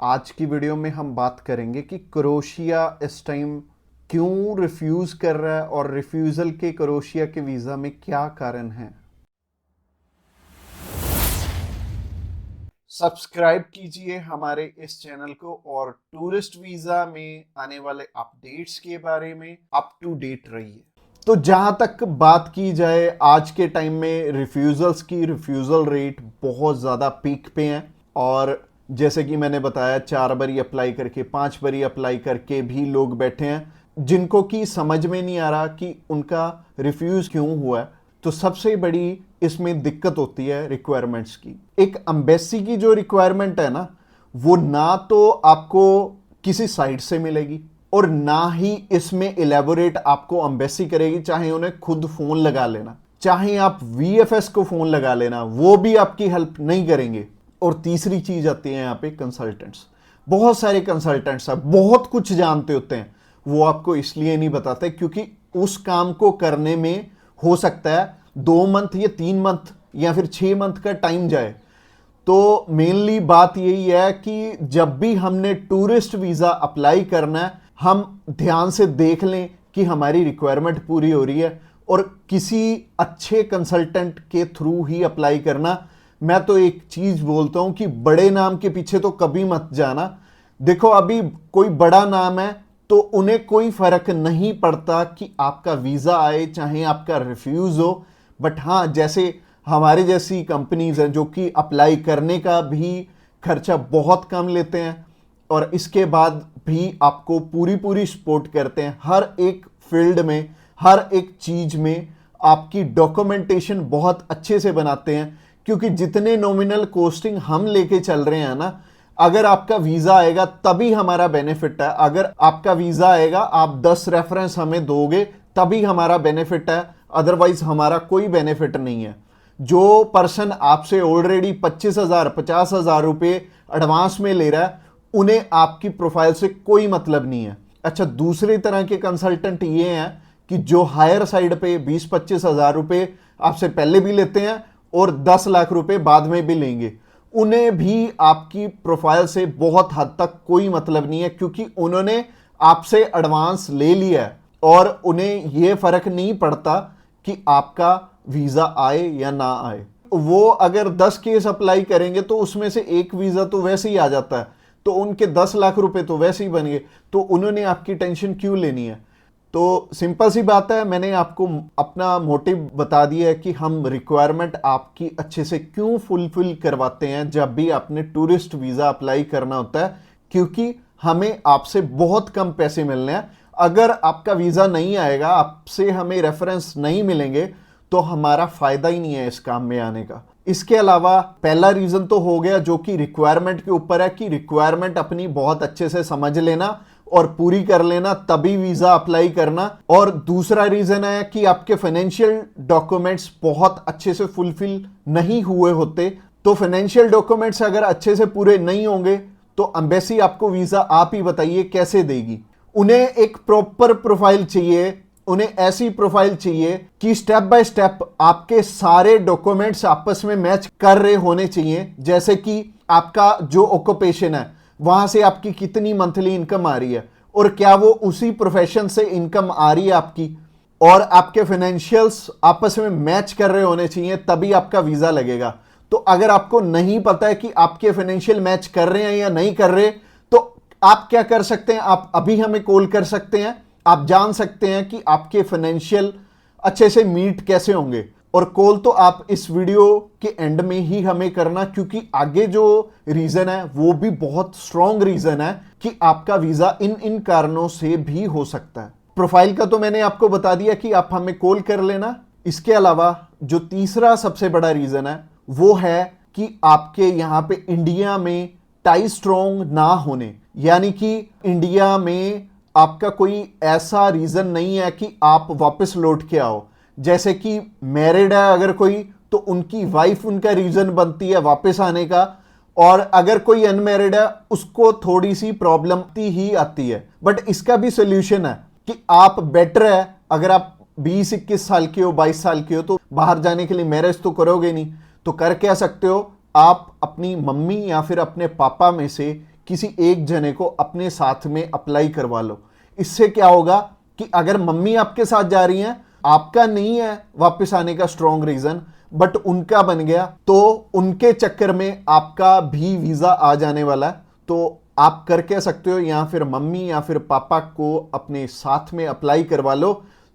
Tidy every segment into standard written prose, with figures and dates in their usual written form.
आज की वीडियो में हम बात करेंगे कि क्रोएशिया इस टाइम क्यों रिफ्यूज कर रहा है और रिफ्यूजल के क्रोएशिया के वीजा में क्या कारण है। सब्सक्राइब कीजिए हमारे इस चैनल को और टूरिस्ट वीजा में आने वाले अपडेट्स के बारे में अप टू डेट रहिए। तो जहां तक बात की जाए आज के टाइम में रिफ्यूजल्स की, रिफ्यूजल रेट बहुत ज़्यादा पीक पे हैं और जैसे कि मैंने बताया 4 बारी अप्लाई करके 5 बारी अप्लाई करके भी लोग बैठे हैं जिनको कि समझ में नहीं आ रहा कि उनका रिफ्यूज क्यों हुआ है। तो सबसे बड़ी इसमें दिक्कत होती है रिक्वायरमेंट्स की। एक एम्बेसी की जो रिक्वायरमेंट है ना, वो ना तो आपको किसी साइट से मिलेगी और ना ही इसमें इलेबोरेट आपको एम्बेसी करेगी। चाहे उन्हें खुद फोन लगा लेना, चाहे आप वीएफएस को फोन लगा लेना, वो भी आपकी हेल्प नहीं करेंगे। और तीसरी चीज आती है यहाँ पे कंसल्टेंट्स। बहुत सारे कंसल्टेंट्स हैं, बहुत कुछ जानते होते हैं, वो आपको इसलिए नहीं बताते क्योंकि उस काम को करने में हो सकता है 2 मंथ या 3 मंथ या फिर 6 मंथ का टाइम जाए। तो मेनली बात यही है कि जब भी हमने टूरिस्ट वीजा अप्लाई करना है, हम ध्यान से देख लें कि हमारी रिक्वायरमेंट पूरी हो रही है और किसी अच्छे कंसल्टेंट के थ्रू ही अप्लाई करना। मैं तो एक चीज बोलता हूं कि बड़े नाम के पीछे तो कभी मत जाना। देखो अभी कोई बड़ा नाम है तो उन्हें कोई फर्क नहीं पड़ता कि आपका वीजा आए चाहे आपका रिफ्यूज हो। बट हाँ, जैसे हमारे जैसी कंपनीज हैं जो कि अप्लाई करने का भी खर्चा बहुत कम लेते हैं और इसके बाद भी आपको पूरी पूरी सपोर्ट करते हैं हर एक फील्ड में, हर एक चीज में आपकी डॉक्यूमेंटेशन बहुत अच्छे से बनाते हैं। क्योंकि जितने नॉमिनल कोस्टिंग हम लेके चल रहे हैं ना, अगर आपका वीजा आएगा तभी हमारा बेनिफिट है। अगर आपका वीजा आएगा, आप 10 रेफरेंस हमें दोगे तभी हमारा बेनिफिट है, अदरवाइज हमारा कोई बेनिफिट नहीं है। जो पर्सन आपसे ऑलरेडी 25,000 50,000 रुपए एडवांस में ले रहा है, उन्हें आपकी प्रोफाइल से कोई मतलब नहीं है। अच्छा, दूसरी तरह के कंसल्टेंट ये हैं कि जो हायर साइड पे 20-25 हजार रुपए आपसे पहले भी लेते हैं और 10 लाख रुपए बाद में भी लेंगे। उन्हें भी आपकी प्रोफाइल से बहुत हद तक कोई मतलब नहीं है क्योंकि उन्होंने आपसे एडवांस ले लिया है और उन्हें यह फर्क नहीं पड़ता कि आपका वीजा आए या ना आए। वो अगर 10 केस अप्लाई करेंगे तो उसमें से एक वीजा तो वैसे ही आ जाता है, तो उनके 10 लाख रुपए तो वैसे ही बन गए। तो उन्होंने आपकी टेंशन क्यों लेनी है। तो सिंपल सी बात है, मैंने आपको अपना मोटिव बता दिया है कि हम रिक्वायरमेंट आपकी अच्छे से क्यों फुलफिल करवाते हैं जब भी आपने टूरिस्ट वीजा अप्लाई करना होता है। क्योंकि हमें आपसे बहुत कम पैसे मिलने हैं। अगर आपका वीजा नहीं आएगा, आपसे हमें रेफरेंस नहीं मिलेंगे, तो हमारा फायदा ही नहीं है इस काम में आने का। इसके अलावा पहला रीजन तो हो गया जो कि रिक्वायरमेंट के ऊपर है कि रिक्वायरमेंट अपनी बहुत अच्छे से समझ लेना और पूरी कर लेना, तभी वीजा अप्लाई करना। और दूसरा रीजन है कि आपके फाइनेंशियल डॉक्यूमेंट्स बहुत अच्छे से फुलफिल नहीं हुए होते। तो फाइनेंशियल डॉक्यूमेंट्स अगर अच्छे से पूरे नहीं होंगे तो एम्बेसी आपको वीजा, आप ही बताइए, कैसे देगी। उन्हें एक प्रॉपर प्रोफाइल चाहिए, उन्हें ऐसी प्रोफाइल चाहिए कि स्टेप बाय स्टेप आपके सारे डॉक्यूमेंट्स आपस में मैच कर रहे होने चाहिए। जैसे कि आपका जो ऑक्यूपेशन है, वहां से आपकी कितनी मंथली इनकम आ रही है और क्या वो उसी प्रोफेशन से इनकम आ रही है आपकी, और आपके फाइनेंशियल्स आपस में मैच कर रहे होने चाहिए, तभी आपका वीजा लगेगा। तो अगर आपको नहीं पता है कि आपके फाइनेंशियल मैच कर रहे हैं या नहीं कर रहे, तो आप क्या कर सकते हैं, आप अभी हमें कॉल कर सकते हैं। आप जान सकते हैं कि आपके फाइनेंशियल अच्छे से मीट कैसे होंगे। और कॉल तो आप इस वीडियो के एंड में ही हमें करना, क्योंकि आगे जो रीजन है वो भी बहुत स्ट्रॉन्ग रीजन है कि आपका वीजा इन इन कारणों से भी हो सकता है। प्रोफाइल का तो मैंने आपको बता दिया कि आप हमें कॉल कर लेना। इसके अलावा जो तीसरा सबसे बड़ा रीजन है वो है कि आपके यहां पे इंडिया में टाई स्ट्रॉन्ग ना होने, यानी कि इंडिया में आपका कोई ऐसा रीजन नहीं है कि आप वापस लौट के आओ। जैसे कि मैरिड है अगर कोई, तो उनकी वाइफ उनका रीजन बनती है वापस आने का, और अगर कोई अनमैरिड है उसको थोड़ी सी प्रॉब्लम ही आती है। बट इसका भी सोल्यूशन है कि आप बेटर है, अगर आप 20-21 साल के हो, 22 साल के हो, तो बाहर जाने के लिए मैरिज तो करोगे नहीं, तो कर क्या सकते हो, आप अपनी मम्मी या फिर अपने पापा में से किसी एक जने को अपने साथ में अप्लाई करवा लो। इससे क्या होगा कि अगर मम्मी आपके साथ जा रही हैं, आपका नहीं है वापस आने का स्ट्रॉन्ग रीजन, बट उनका बन गया, तो उनके चक्कर में आपका भी वीजा आ जाने वाला है। तो आप कर कह सकते हो या फिर मम्मी या फिर पापा को अपने साथ में अप्लाई करवा लो,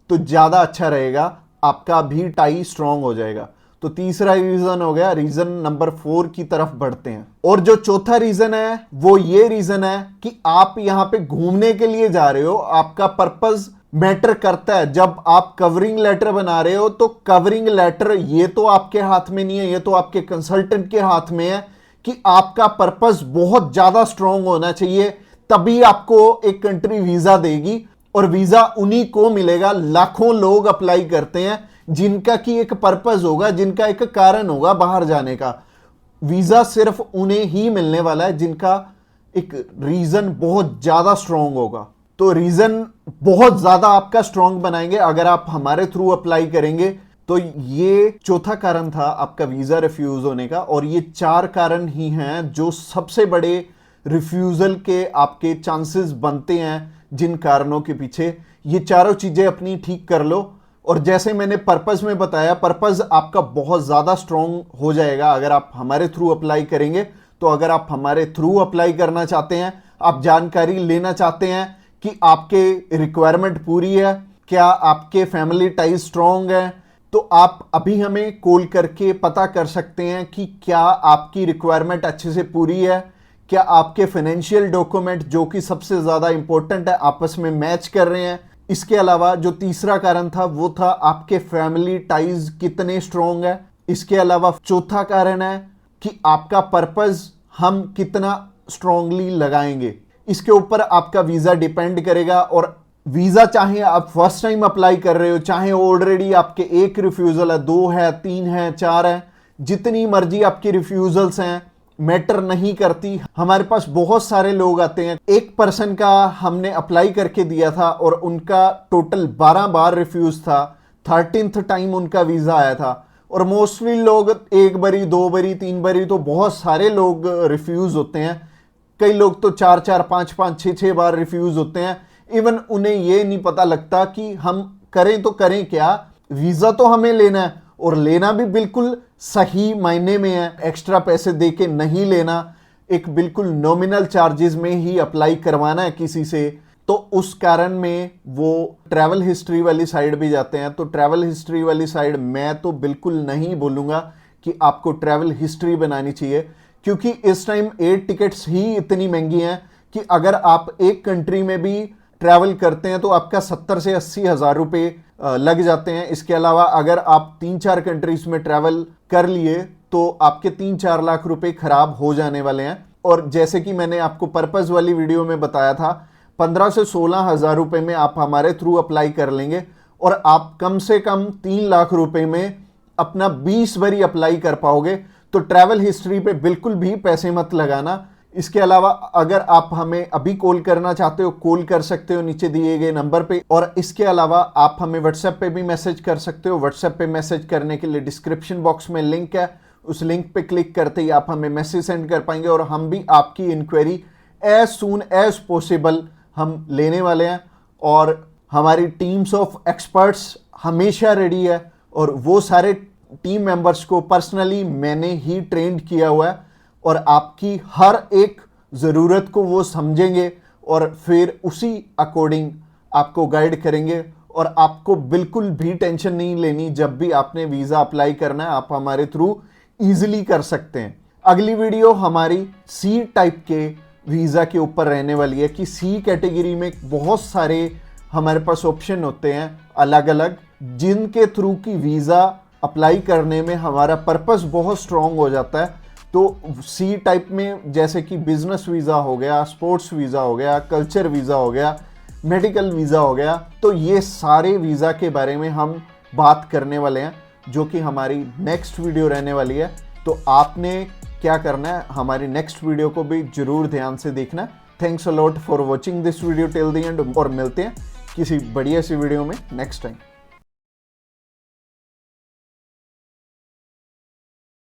तो ज्यादा अच्छा रहेगा, आपका भी टाई स्ट्रॉन्ग हो जाएगा। तो तीसरा रीजन हो गया। रीजन नंबर 4 की तरफ बढ़ते हैं। और जो चौथा रीजन है वो ये रीजन है कि आप यहां पे घूमने के लिए जा रहे हो, आपका पर्पस मैटर करता है। जब आप कवरिंग लेटर बना रहे हो तो कवरिंग लेटर ये तो आपके हाथ में नहीं है, ये तो आपके कंसल्टेंट के हाथ में है कि आपका पर्पस बहुत ज्यादा स्ट्रांग होना चाहिए, तभी आपको एक कंट्री वीजा देगी। और वीजा उन्हीं को मिलेगा, लाखों लोग अप्लाई करते हैं जिनका की एक पर्पस होगा, जिनका एक कारण होगा बाहर जाने का। वीजा सिर्फ उन्हें ही मिलने वाला है जिनका एक रीजन बहुत ज्यादा स्ट्रांग होगा। तो रीजन बहुत ज्यादा आपका स्ट्रांग बनाएंगे अगर आप हमारे थ्रू अप्लाई करेंगे। तो ये चौथा कारण था आपका वीजा रिफ्यूज होने का। और ये 4 कारण ही हैं जो सबसे बड़े रिफ्यूजल के आपके चांसेस बनते हैं। जिन कारणों के पीछे ये चारों चीजें अपनी ठीक कर लो, और जैसे मैंने पर्पस में बताया, पर्पस आपका बहुत ज्यादा स्ट्रांग हो जाएगा अगर आप हमारे थ्रू अप्लाई करेंगे। तो अगर आप हमारे थ्रू अप्लाई करना चाहते हैं, आप जानकारी लेना चाहते हैं कि आपके रिक्वायरमेंट पूरी है, क्या आपके फैमिली टाइज स्ट्रांग है, तो आप अभी हमें कॉल करके पता कर सकते हैं कि क्या आपकी रिक्वायरमेंट अच्छे से पूरी है, क्या आपके फाइनेंशियल डॉक्यूमेंट जो कि सबसे ज्यादा इंपॉर्टेंट है आपस में मैच कर रहे हैं। इसके अलावा जो तीसरा कारण था वो था आपके फैमिली टाइज कितने स्ट्रांग है। इसके अलावा चौथा कारण है कि आपका पर्पस हम कितना स्ट्रांगली लगाएंगे। इसके ऊपर आपका वीजा डिपेंड करेगा। और वीजा चाहे आप फर्स्ट टाइम अप्लाई कर रहे हो, चाहे ऑलरेडी आपके एक रिफ्यूजल है, 2 है, 3 है, 4 है, जितनी मर्जी आपकी रिफ्यूजल्स हैं, मैटर नहीं करती। हमारे पास बहुत सारे लोग आते हैं, एक पर्सन का हमने अप्लाई करके दिया था और उनका टोटल 12 बार रिफ्यूज था, 13th टाइम उनका वीजा आया था। और मोस्टली लोग 1 बारी, 2 बारी, 3 बारी, तो बहुत सारे लोग रिफ्यूज होते हैं। कई लोग तो 4-4, 5-5, 6-6 बार रिफ्यूज होते हैं। इवन उन्हें ये नहीं पता लगता कि हम करें तो करें क्या। वीजा तो हमें लेना है, और लेना भी बिल्कुल सही मायने में है, एक्स्ट्रा पैसे देके नहीं लेना, एक बिल्कुल नॉमिनल चार्जेस में ही अप्लाई करवाना है किसी से। तो उस कारण में वो ट्रैवल हिस्ट्री वाली साइड भी जाते हैं। तो ट्रैवल हिस्ट्री वाली साइड मैं तो बिल्कुल नहीं बोलूँगा कि आपको ट्रैवल हिस्ट्री बनानी चाहिए, क्योंकि इस टाइम एयर टिकट्स ही इतनी महंगी हैं कि अगर आप एक कंट्री में भी ट्रैवल करते हैं तो आपका 70 से 80 हज़ार रुपये लग जाते हैं। इसके अलावा अगर आप 3-4 कंट्रीज में ट्रैवल कर लिए तो आपके 3-4 लाख रुपए खराब हो जाने वाले हैं। और जैसे कि मैंने आपको पर्पस वाली वीडियो में बताया था, 15 से 16 हज़ार रुपये में आप हमारे थ्रू अप्लाई कर लेंगे और आप कम से कम 3 लाख रुपए में अपना 20 बारी अप्लाई कर पाओगे। तो ट्रैवल हिस्ट्री पे बिल्कुल भी पैसे मत लगाना। इसके अलावा अगर आप हमें अभी कॉल करना चाहते हो, कॉल कर सकते हो नीचे दिए गए नंबर पे। और इसके अलावा आप हमें व्हाट्सएप पे भी मैसेज कर सकते हो। व्हाट्सएप पे मैसेज करने के लिए डिस्क्रिप्शन बॉक्स में लिंक है, उस लिंक पे क्लिक करते ही आप हमें मैसेज सेंड कर पाएंगे और हम भी आपकी inquiry as soon as possible हम लेने वाले हैं। और हमारी टीम्स ऑफ एक्सपर्ट्स हमेशा रेडी है और वो सारे टीम मेंबर्स को पर्सनली मैंने ही ट्रेंड किया हुआ है और आपकी हर एक ज़रूरत को वो समझेंगे और फिर उसी अकॉर्डिंग आपको गाइड करेंगे। और आपको बिल्कुल भी टेंशन नहीं लेनी, जब भी आपने वीज़ा अप्लाई करना है आप हमारे थ्रू ईजिली कर सकते हैं। अगली वीडियो हमारी सी टाइप के वीज़ा के ऊपर रहने वाली है कि सी कैटेगरी में बहुत सारे हमारे पास ऑप्शन होते हैं अलग अलग, जिनके थ्रू की वीज़ा अप्लाई करने में हमारा पर्पस बहुत स्ट्रॉन्ग हो जाता है। तो सी टाइप में जैसे कि बिजनेस वीज़ा हो गया, स्पोर्ट्स वीज़ा हो गया, कल्चर वीज़ा हो गया, मेडिकल वीज़ा हो गया, तो ये सारे वीज़ा के बारे में हम बात करने वाले हैं, जो कि हमारी नेक्स्ट वीडियो रहने वाली है। तो आपने क्या करना है, हमारी नेक्स्ट वीडियो को भी जरूर ध्यान से देखना। Thanks a lot for watching this video till the end, और मिलते हैं किसी बढ़िया सी वीडियो में नेक्स्ट टाइम।